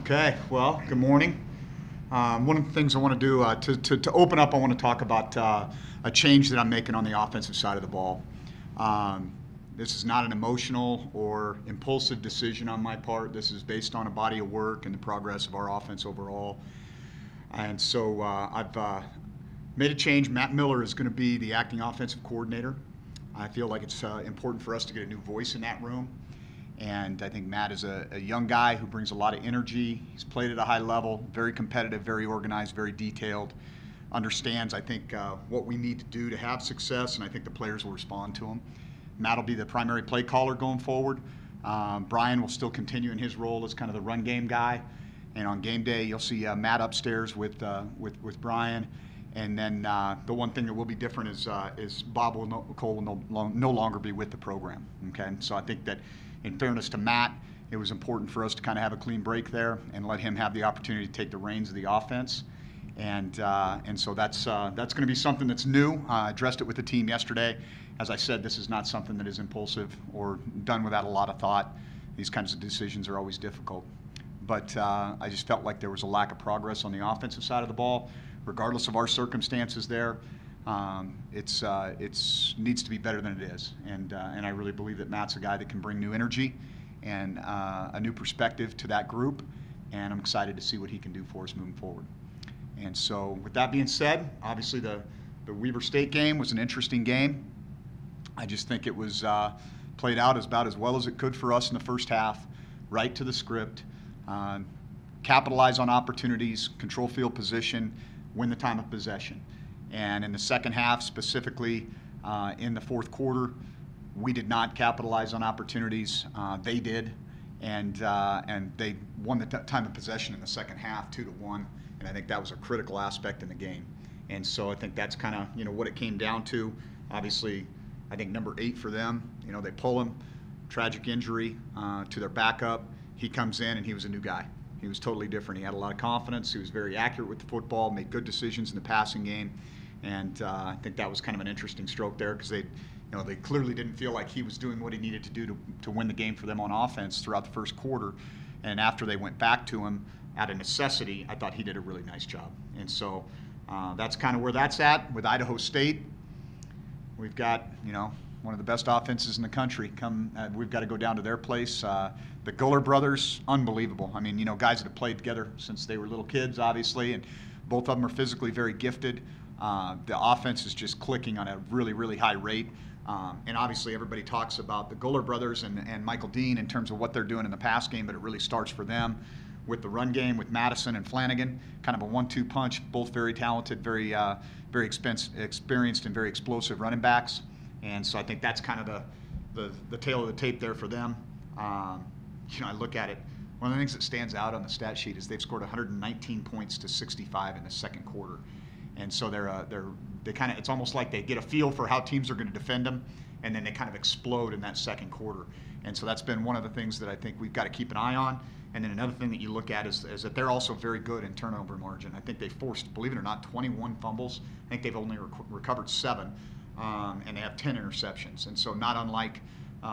Okay, well, good morning. One of the things I want to do to open up, I want to talk about a change that I'm making on the offensive side of the ball. This is not an emotional or impulsive decision on my part. This is based on a body of work and the progress of our offense overall. And so I've made a change. Matt Miller is going to be the acting offensive coordinator. I feel like it's important for us to get a new voice in that room. And I think Matt is a young guy who brings a lot of energy. He's played at a high level, very competitive, very organized, very detailed, understands, I think, what we need to do to have success, and I think the players will respond to him. Matt will be the primary play caller going forward. Brian will still continue in his role as kind of the run game guy. And on game day, you'll see Matt upstairs with Brian. And then the one thing that will be different is Bob Cole will no longer be with the program. Okay, so I think that, in fairness to Matt, it was important for us to kind of have a clean break there and let him have the opportunity to take the reins of the offense. And so that's going to be something that's new. I addressed it with the team yesterday. As I said, this is not something that is impulsive or done without a lot of thought. These kinds of decisions are always difficult. But I just felt like there was a lack of progress on the offensive side of the ball. Regardless of our circumstances there, it needs to be better than it is. And I really believe that Matt's a guy that can bring new energy and a new perspective to that group. And I'm excited to see what he can do for us moving forward. And so with that being said, obviously the Weber State game was an interesting game. I just think it was played out about as well as it could for us in the first half, right to the script, capitalize on opportunities, control field position, win the time of possession. And in the second half, specifically in the fourth quarter, we did not capitalize on opportunities. They did, and they won the time of possession in the second half 2-1. And I think that was a critical aspect in the game. And so I think that's kind of what it came down to. Obviously, I think number 8 for them, they pull him, tragic injury to their backup. He comes in and he was a new guy. He was totally different. He had a lot of confidence. He was very accurate with the football, made good decisions in the passing game. And I think that was kind of an interesting stroke there because they clearly didn't feel like he was doing what he needed to do to win the game for them on offense throughout the first quarter. And after they went back to him out of necessity, I thought he did a really nice job. And so that's kind of where that's at with Idaho State. We've got, one of the best offenses in the country. We've got to go down to their place. The Guller brothers, unbelievable. I mean, guys that have played together since they were little kids, obviously, and both of them are physically very gifted. The offense is just clicking on a really, really high rate. And obviously everybody talks about the Guller brothers and Michael Dean in terms of what they're doing in the pass game, but it really starts for them with the run game with Madison and Flanagan, kind of a 1-2 punch, both very talented, very experienced and very explosive running backs. And so I think that's kind of the tail of the tape there for them. I look at it. One of the things that stands out on the stat sheet is they've scored 119 points to 65 in the second quarter. And so they kind of, it's almost like they get a feel for how teams are going to defend them, and then they kind of explode in that second quarter. And so that's been one of the things that I think we've got to keep an eye on. And then another thing that you look at is that they're also very good in turnover margin. I think they forced, believe it or not, 21 fumbles. I think they've only recovered 7, and they have 10 interceptions. And so not unlike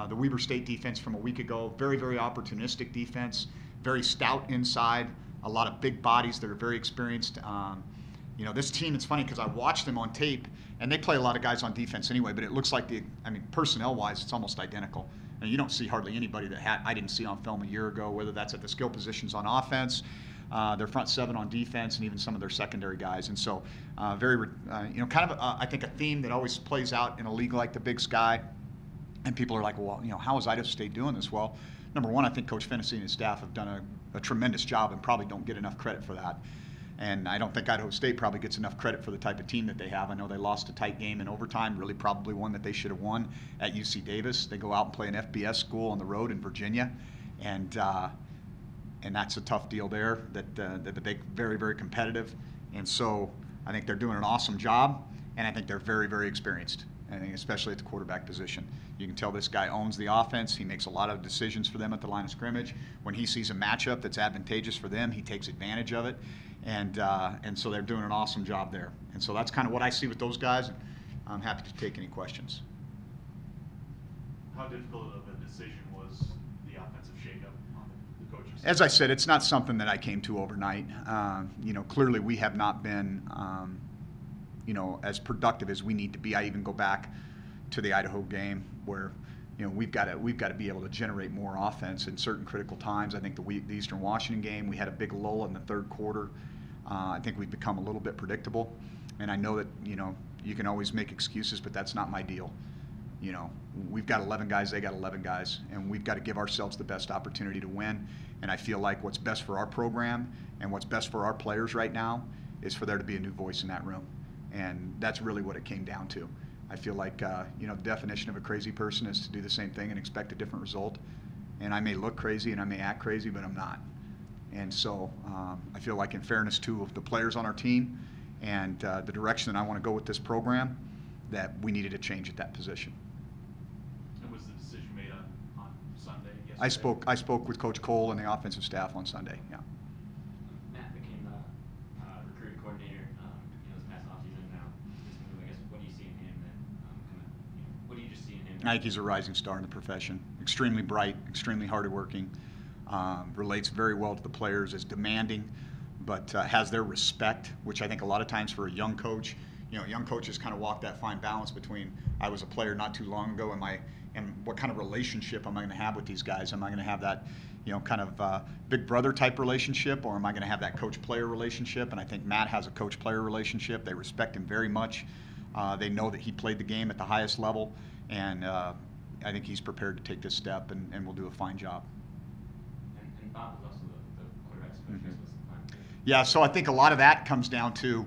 the Weber State defense from a week ago, very, very opportunistic defense, very stout inside, a lot of big bodies that are very experienced. This team, it's funny because I watched them on tape, and they play a lot of guys on defense anyway, but it looks like personnel-wise, it's almost identical. And you don't see hardly anybody that I didn't see on film a year ago, whether that's at the skill positions on offense, their front 7 on defense, and even some of their secondary guys. And so I think a theme that always plays out in a league like the Big Sky, and people are like, well, how is Idaho State doing this? Well, number one, I think Coach Fennessy and his staff have done a tremendous job and probably don't get enough credit for that. And I don't think Idaho State probably gets enough credit for the type of team that they have. I know they lost a tight game in overtime, really probably one that they should have won at UC Davis. They go out and play an FBS school on the road in Virginia, and that's a tough deal there. That they're very, very competitive, and so I think they're doing an awesome job, and I think they're very, very experienced. I think especially at the quarterback position. You can tell this guy owns the offense. He makes a lot of decisions for them at the line of scrimmage. When he sees a matchup that's advantageous for them, he takes advantage of it. And so they're doing an awesome job there. And so that's kind of what I see with those guys. And I'm happy to take any questions. How difficult of a decision was the offensive shakeup on the coaching staff? As I said, it's not something that I came to overnight. Clearly we have not been, as productive as we need to be. I even go back to the Idaho game where, we've got to be able to generate more offense in certain critical times. I think the Eastern Washington game, we had a big lull in the third quarter. I think we've become a little bit predictable, and I know that you can always make excuses, but that's not my deal. We've got 11 guys, they got 11 guys, and we've got to give ourselves the best opportunity to win. And I feel like what's best for our program and what's best for our players right now is for there to be a new voice in that room, and that's really what it came down to. I feel like the definition of a crazy person is to do the same thing and expect a different result. And I may look crazy and I may act crazy, but I'm not. And so I feel like, in fairness to the players on our team and the direction that I want to go with this program, that we needed a change at that position. And was the decision made on Sunday? Yesterday? I spoke with Coach Cole and the offensive staff on Sunday. Yeah. Matt became the recruiting coordinator this past offseason. Now, I guess, what do you see in him? And what do you just see in him? I think he's a rising star in the profession. Extremely bright, extremely hardworking. Relates very well to the players, is demanding, but has their respect, which I think a lot of times for a young coach, young coaches kind of walk that fine balance between, I was a player not too long ago, and what kind of relationship am I going to have with these guys? Am I going to have that, kind of big brother type relationship, or am I going to have that coach-player relationship? And I think Matt has a coach-player relationship. They respect him very much. They know that he played the game at the highest level, and I think he's prepared to take this step, and will do a fine job. And Bob was also the quarterback specialist at the time. Yeah, so I think a lot of that comes down to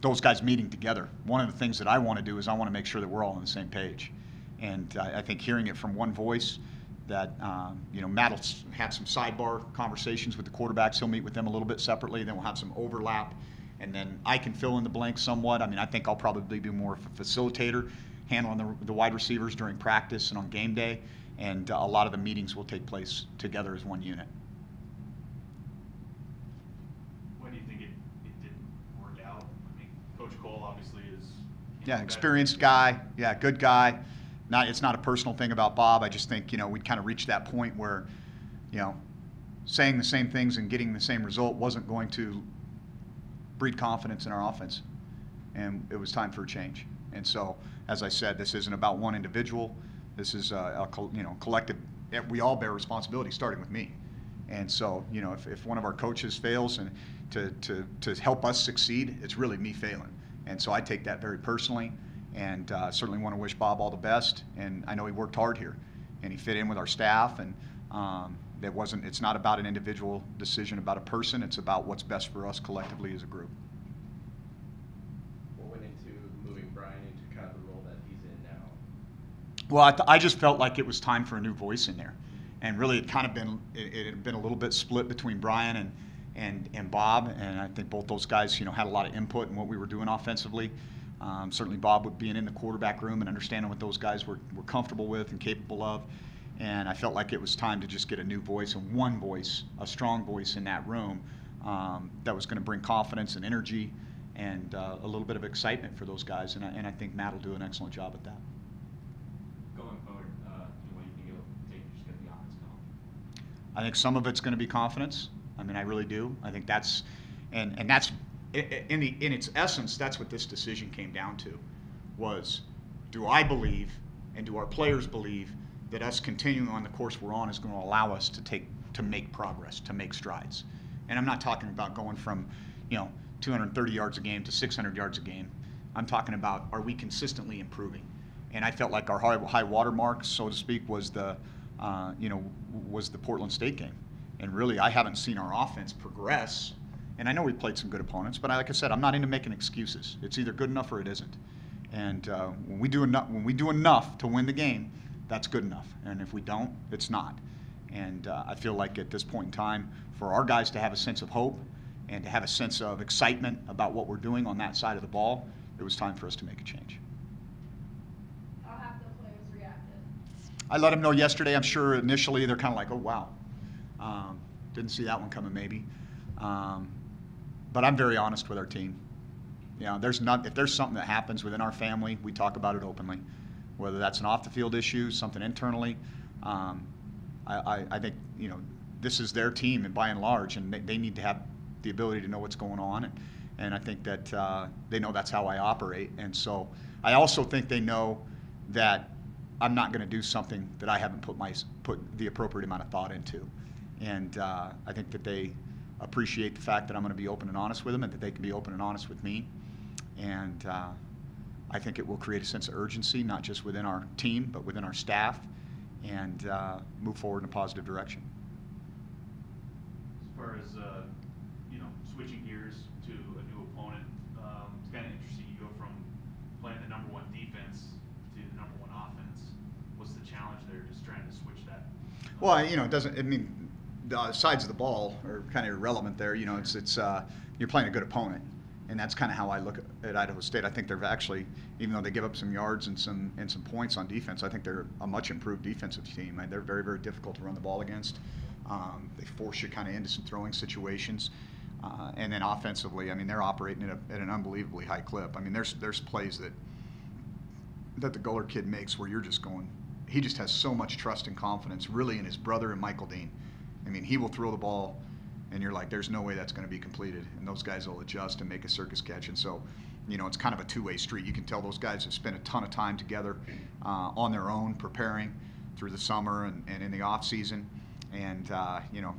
those guys meeting together. One of the things that I want to do is I want to make sure that we're all on the same page. And I think hearing it from one voice, that Matt will have some sidebar conversations with the quarterbacks. He'll meet with them a little bit separately. Then we'll have some overlap, and then I can fill in the blanks somewhat. I think I'll probably be more of a facilitator, handling the wide receivers during practice and on game day. And a lot of the meetings will take place together as one unit. Why do you think it didn't work out? Coach Cole obviously is. Yeah, experienced guy. Yeah, good guy. It's not a personal thing about Bob. I just think we'd kind of reached that point where saying the same things and getting the same result wasn't going to breed confidence in our offense, and it was time for a change. And so, as I said, this isn't about one individual. This is a collective. We all bear responsibility, starting with me. And so, if one of our coaches fails and to help us succeed, it's really me failing. And so I take that very personally, and certainly want to wish Bob all the best. And I know he worked hard here, and he fit in with our staff. And it's not about an individual decision about a person. It's about what's best for us collectively as a group. Well, I just felt like it was time for a new voice in there, and really it had been a little bit split between Brian and Bob, and I think both those guys had a lot of input in what we were doing offensively. Certainly Bob being in the quarterback room and understanding what those guys were comfortable with and capable of, and I felt like it was time to just get a new voice, and one voice, a strong voice in that room that was going to bring confidence and energy and a little bit of excitement for those guys, and I think Matt will do an excellent job at that. I think some of it's going to be confidence. I really do. I think that's, and that's, in its essence, that's what this decision came down to, was, do I believe and do our players believe that us continuing on the course we're on is going to allow us to make progress, to make strides? And I'm not talking about going from, 230 yards a game to 600 yards a game. I'm talking about, are we consistently improving? And I felt like our high water mark, so to speak, was the Portland State game. And really, I haven't seen our offense progress. And I know we played some good opponents, but like I said, I'm not into making excuses. It's either good enough or it isn't. And when we do enough to win the game, that's good enough. And if we don't, it's not. And I feel like at this point in time, for our guys to have a sense of hope and to have a sense of excitement about what we're doing on that side of the ball, it was time for us to make a change. I let them know yesterday. I'm sure initially they're kind of like, oh, wow. Didn't see that one coming maybe. But I'm very honest with our team. If there's something that happens within our family, we talk about it openly. Whether that's an off-the-field issue, something internally. I think, you know, this is their team and by and large, and they need to have the ability to know what's going on. And I think that they know that's how I operate. And so I also think they know that I'm not going to do something that I haven't put the appropriate amount of thought into. And I think that they appreciate the fact that I'm going to be open and honest with them, and that they can be open and honest with me. And I think it will create a sense of urgency, not just within our team, but within our staff, and move forward in a positive direction. As far as you know, switching gears to a new opponent, it's kind of interesting. You go from playing the #1 defense to the #1 offense. What's the challenge there, just trying to switch that? Well, you know, it doesn't. I mean, the sides of the ball are kind of irrelevant there. You know, it's you're playing a good opponent, and that's kind of how I look at Idaho State. I think they're actually, even though they give up some yards and some points on defense, I think they're a much improved defensive team. They're very, very difficult to run the ball against. They force you kind of into some throwing situations, and then offensively, I mean, they're operating at an unbelievably high clip. I mean, there's plays that the Guller kid makes where you're just going. He just has so much trust and confidence, really, in his brother and Michael Dean. I mean, he will throw the ball, and you're like, there's no way that's going to be completed. And those guys will adjust and make a circus catch. And so, you know, it's kind of a two-way street. You can tell those guys have spent a ton of time together on their own, preparing through the summer and in the off season. And, you know,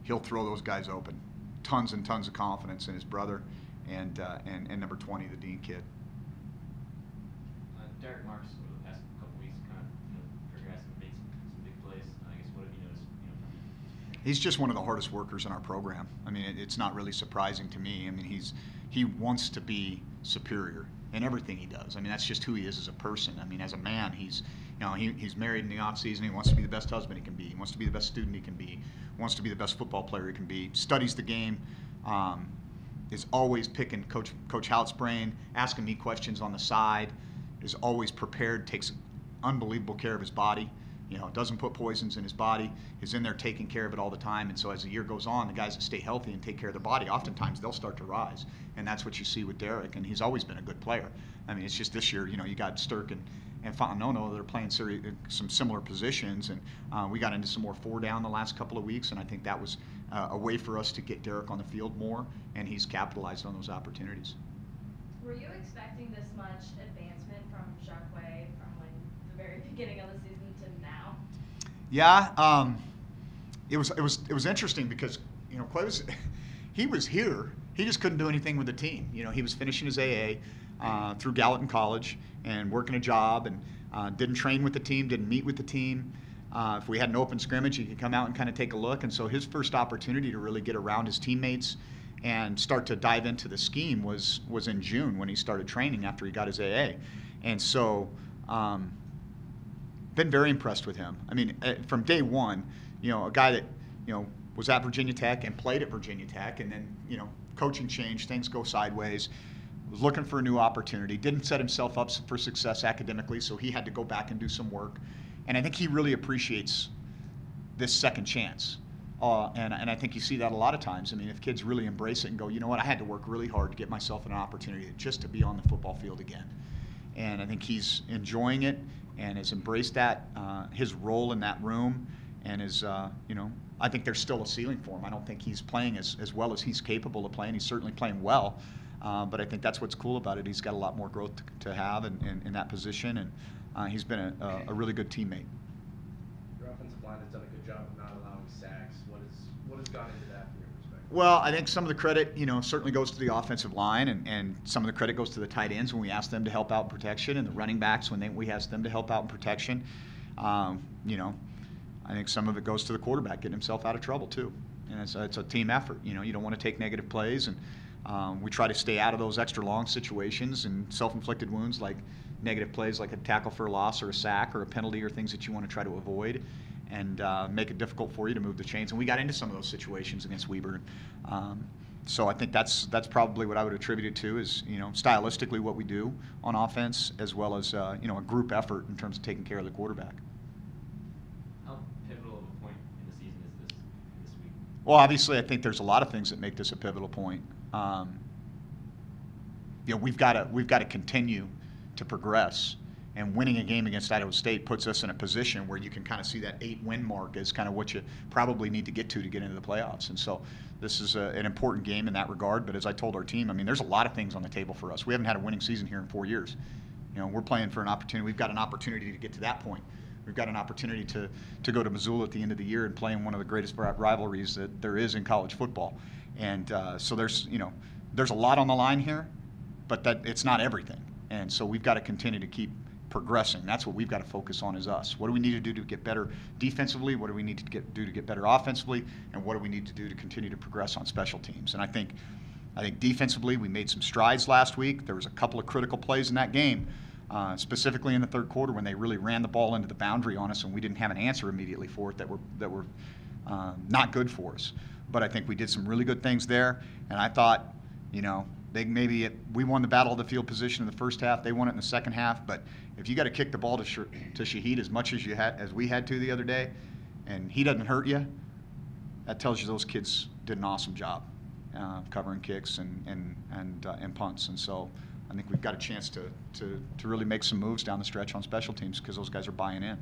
he'll throw those guys open. Tons and tons of confidence in his brother and number 20, the Dean kid. Derek Marks over the past couple weeks kind of, you know, progressed and made some big plays. I guess, what have you noticed, you know, from him? He's just one of the hardest workers in our program. I mean, it's not really surprising to me. I mean, he wants to be superior in everything he does. I mean, that's just who he is as a person. I mean, as a man, he's married in the off season. He wants to be the best husband he can be. He wants to be the best student he can be. He wants to be the best football player he can be. Studies the game. Is always picking Coach Houte's brain, asking me questions on the side. Is always prepared. Takes unbelievable care of his body. You know, doesn't put poisons in his body, is in there taking care of it all the time. And so as the year goes on, the guys that stay healthy and take care of their body, oftentimes they'll start to rise. And that's what you see with Derek, and he's always been a good player. I mean, it's just this year, you know, you got Stirk and Fontanono that are playing some similar positions, and we got into some more 4-down the last couple of weeks, and I think that was a way for us to get Derek on the field more, and he's capitalized on those opportunities. Were you expecting this much advancement from Jeff Choate from the very beginning of the season to now? Yeah, it was interesting because, you know, Clay he was here. He just couldn't do anything with the team. You know, he was finishing his AA through Gallatin College and working a job, and didn't train with the team, didn't meet with the team. If we had an open scrimmage, he could come out and kind of take a look. And so his first opportunity to really get around his teammates and start to dive into the scheme was in June when he started training after he got his AA. And so been very impressed with him. I mean, from day one, you know, a guy that, you know, was at Virginia Tech and played at Virginia Tech, and then, you know, coaching changed, things go sideways, was looking for a new opportunity, didn't set himself up for success academically, so he had to go back and do some work. And I think he really appreciates this second chance. And I think you see that a lot of times. I mean, if kids really embrace it and go, you know what, I had to work really hard to get myself an opportunity just to be on the football field again. And I think he's enjoying it and has embraced that, his role in that room, and is, you know, I think there's still a ceiling for him. I don't think he's playing as well as he's capable of playing. He's certainly playing well, but I think that's what's cool about it. He's got a lot more growth to have in that position, and he's been a really good teammate. Your offensive line has done a good job of not allowing sacks. What has gone into that from your perspective? Well, I think some of the credit, you know, certainly goes to the offensive line, and some of the credit goes to the tight ends when we ask them to help out in protection, and the running backs when we ask them to help out in protection. You know, I think some of it goes to the quarterback getting himself out of trouble too, and it's a team effort. You know, you don't want to take negative plays, and we try to stay out of those extra long situations and self-inflicted wounds like negative plays like a tackle for a loss or a sack or a penalty or things that you want to try to avoid, and make it difficult for you to move the chains. And we got into some of those situations against Weber. So I think that's probably what I would attribute it to, is, you know, stylistically what we do on offense, as well as you know, a group effort in terms of taking care of the quarterback. How pivotal of a point in the season is this week? Well, obviously, I think there's a lot of things that make this a pivotal point. You know, we've got to continue to progress And winning a game against Idaho State puts us in a position where you can kind of see that 8-win mark as kind of what you probably need to get into the playoffs. And so this is an important game in that regard. But as I told our team, I mean, there's a lot of things on the table for us. We haven't had a winning season here in 4 years. You know, we're playing for an opportunity. We've got an opportunity to get to that point. We've got an opportunity to go to Missoula at the end of the year and play in one of the greatest rivalries that there is in college football. And so there's a lot on the line here, but that it's not everything. And so we've got to continue to keep progressing. That's what we've got to focus on is us. What do we need to do to get better defensively? What do we need to do to get better offensively? And what do we need to do to continue to progress on special teams? And I think defensively we made some strides last week. There was a couple of critical plays in that game, specifically in the third quarter when they really ran the ball into the boundary on us and we didn't have an answer immediately for it that were not good for us. But I think we did some really good things there. And I thought, you know, we won the battle of the field position in the first half. They won it in the second half. But if you got to kick the ball to Shaheed as much as we had to the other day, and he doesn't hurt you, that tells you those kids did an awesome job covering kicks and punts. And so I think we've got a chance to really make some moves down the stretch on special teams because those guys are buying in.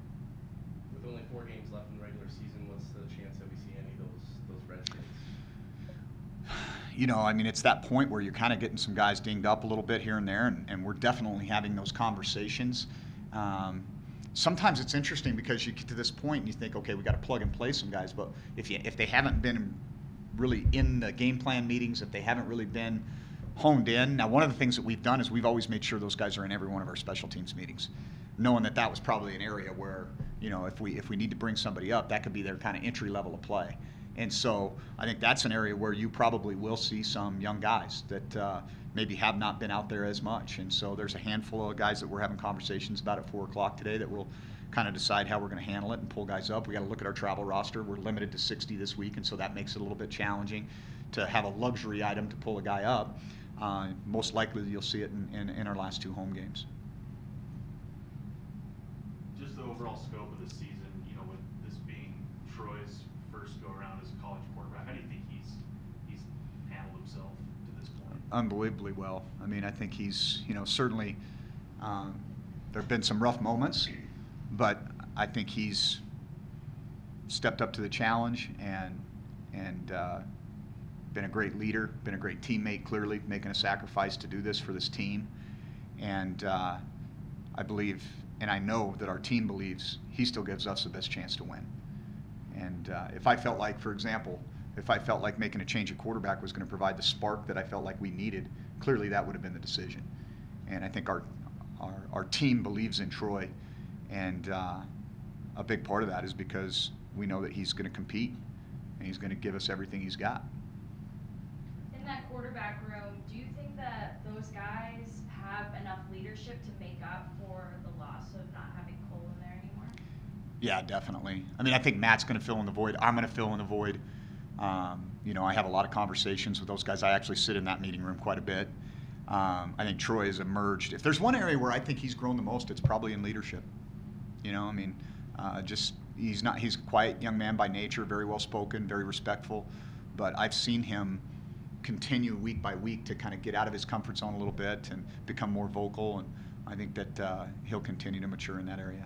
With only 4 games left in the regular season, what's the chance that we see any of those red shirts? You know, I mean, it's that point where you're kind of getting some guys dinged up a little bit here and there, and we're definitely having those conversations. Sometimes it's interesting because you get to this point and you think, okay, we got to plug and play some guys, but if they haven't been really in the game plan meetings, if they haven't really been honed in. Now, one of the things that we've done is we've always made sure those guys are in every one of our special teams meetings, knowing that was probably an area where, you know, if we need to bring somebody up, that could be their kind of entry level of play. And so I think that's an area where you probably will see some young guys that maybe have not been out there as much. And so there's a handful of guys that we're having conversations about at 4 o'clock today that we'll kind of decide how we're going to handle it and pull guys up. We got to look at our travel roster. We're limited to 60 this week, and so that makes it a little bit challenging to have a luxury item to pull a guy up. Most likely you'll see it in our last 2 home games. Just the overall scope of the season, you know, with this being Troy's first go around as a college quarterback, how do you think he's handled himself to this point? Unbelievably well. I mean, I think he's, you know, certainly there have been some rough moments, but I think he's stepped up to the challenge and been a great leader, been a great teammate, clearly making a sacrifice to do this for this team. And I believe, and I know that our team believes, he still gives us the best chance to win. And if I felt like, for example, making a change at quarterback was going to provide the spark that I felt like we needed, clearly that would have been the decision. And I think our team believes in Troy, and a big part of that is because we know that he's going to compete and he's going to give us everything he's got. In that quarterback room, do you think that those guys have enough leadership to make up for the loss of not having Cole in there anymore? Yeah, definitely. I mean, I think Matt's going to fill in the void. I'm going to fill in the void. You know, I have a lot of conversations with those guys. I actually sit in that meeting room quite a bit. I think Troy has emerged. If there's one area where I think he's grown the most, it's probably in leadership. You know, I mean, he's a quiet young man by nature, very well spoken, very respectful, but I've seen him continue week by week to kind of get out of his comfort zone a little bit and become more vocal, and I think that he'll continue to mature in that area.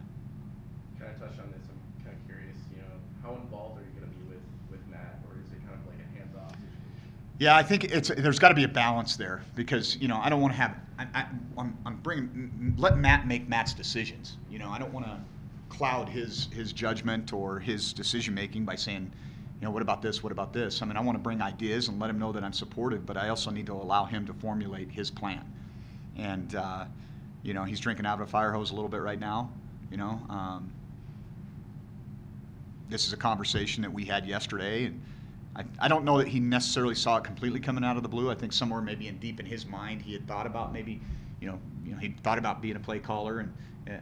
Can I touch on this? I'm kind of curious, you know, how involved are you going to be with Matt, or is it kind of like a hands-off situation? Yeah, I think there's got to be a balance there because, you know, I don't want to have let Matt make Matt's decisions. You know, I don't want to cloud his judgment or his decision making by saying, you know, what about this? What about this? I mean, I want to bring ideas and let him know that I'm supportive, but I also need to allow him to formulate his plan. And you know, he's drinking out of a fire hose a little bit right now. You know, this is a conversation that we had yesterday, and I don't know that he necessarily saw it completely coming out of the blue. I think somewhere maybe deep in his mind he had thought about maybe, you know, he thought about being a play caller, and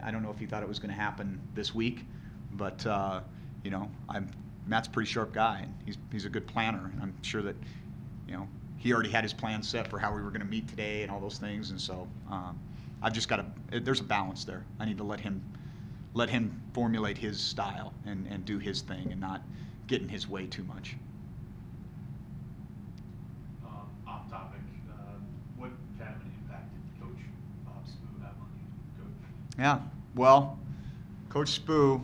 I don't know if he thought it was going to happen this week, but you know, Matt's a pretty sharp guy, and he's a good planner, and I'm sure that, you know, he already had his plan set for how we were going to meet today and all those things, and so I've just got to. There's a balance there. I need to let him formulate his style and do his thing and not get in his way too much. Off topic, what kind of an impact did Coach Bob Spoo have on you, Coach? Yeah, Well, Coach Spoo,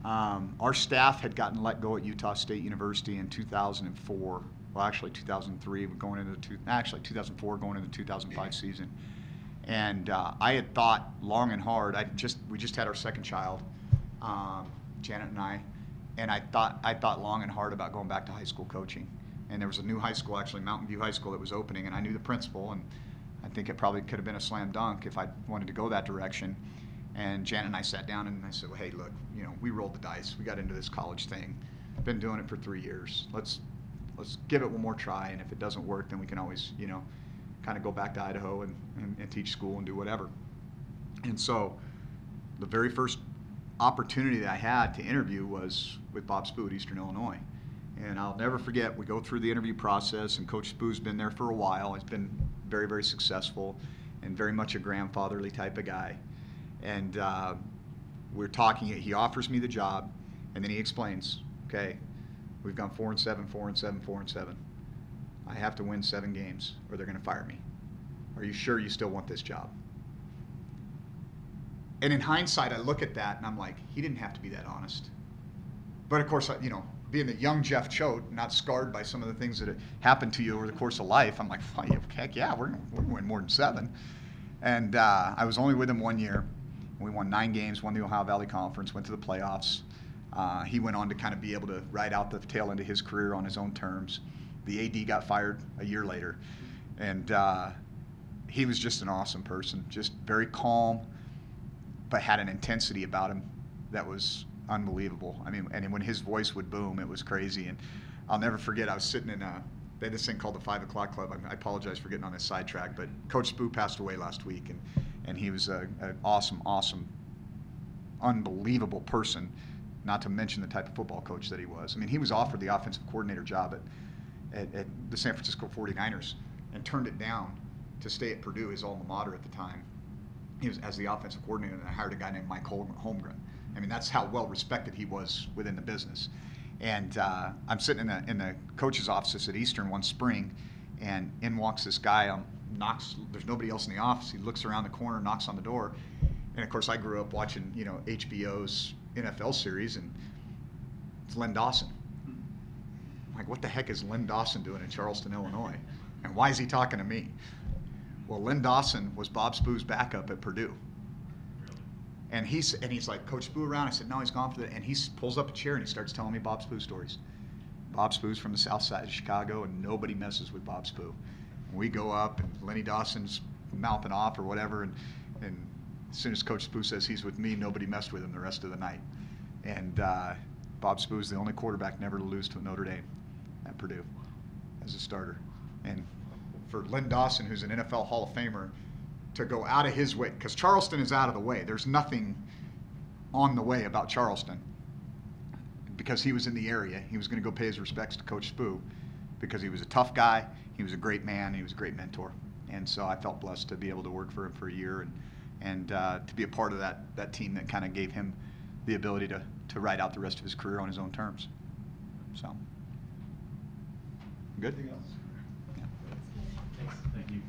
our staff had gotten let go at Utah State University in 2004. Well, actually 2003, going into 2004, going into the 2005 season. And I had thought long and hard. We just had our second child, Janet and I thought long and hard about going back to high school coaching. And there was a new high school, actually Mountain View High School, that was opening, and I knew the principal, and I think it probably could have been a slam dunk if I wanted to go that direction. And Janet and I sat down and I said, well, hey, look, we rolled the dice. We got into this college thing. Been doing it for 3 years. Let's give it one more try, and if it doesn't work, then we can always, kind of go back to Idaho and teach school and do whatever. And so the very first opportunity that I had to interview was with Bob Spoo at Eastern Illinois. And I'll never forget, we go through the interview process, and Coach Spoo's been there for a while. He's been very, very successful and very much a grandfatherly type of guy. And we're talking, he offers me the job, and then he explains, okay, we've gone 4-7, 4-7, 4-7. I have to win 7 games or they're going to fire me. Are you sure you still want this job? And in hindsight, I look at that and I'm like, he didn't have to be that honest. But of course, being the young Jeff Choate, not scarred by some of the things that have happened to you over the course of life, I'm like, heck yeah, we're going to win more than 7. And I was only with him 1 year. We won 9 games, won the Ohio Valley Conference, went to the playoffs. He went on to kind of be able to ride out the tail end of his career on his own terms. The AD got fired a year later. And he was just an awesome person, just very calm, but had an intensity about him that was unbelievable. I mean, and when his voice would boom, it was crazy. And I'll never forget, I was sitting in they had this thing called the 5 o'clock club. I apologize for getting on this sidetrack, but Coach Spoo passed away last week, and he was an awesome, unbelievable person, not to mention the type of football coach that he was. I mean, he was offered the offensive coordinator job at the San Francisco 49ers and turned it down to stay at Purdue, his alma mater at the time. He was as the offensive coordinator, and I hired a guy named Mike Holmgren. I mean, that's how well respected he was within the business. And I'm sitting in the coach's office at Eastern one spring, and in walks this guy, knocks. There's nobody else in the office. He looks around the corner, knocks on the door, and of course I grew up watching HBO's NFL series, and it's Len Dawson. I'm like, what the heck is Len Dawson doing in Charleston, Illinois? And why is he talking to me? Well, Len Dawson was Bob Spoo's backup at Purdue. And he's like, Coach Spoo around? I said, no, he's gone for that. And he pulls up a chair and he starts telling me Bob Spoo stories. Bob Spoo's from the south side of Chicago, and nobody messes with Bob Spoo. And we go up, and Lenny Dawson's mouthing off or whatever, and as soon as Coach Spoo says he's with me, nobody messed with him the rest of the night. And Bob Spoo's the only quarterback never to lose to Notre Dame at Purdue as a starter. And for Len Dawson, who's an NFL Hall of Famer, to go out of his way, because Charleston is out of the way. There's nothing on the way about Charleston, because he was in the area. He was going to go pay his respects to Coach Spoo because he was a tough guy, he was a great man, he was a great mentor. And so I felt blessed to be able to work for him for a year and to be a part of that team that kind of gave him the ability to ride out the rest of his career on his own terms. So, good? Anything else? Yeah. Thanks. Thank you.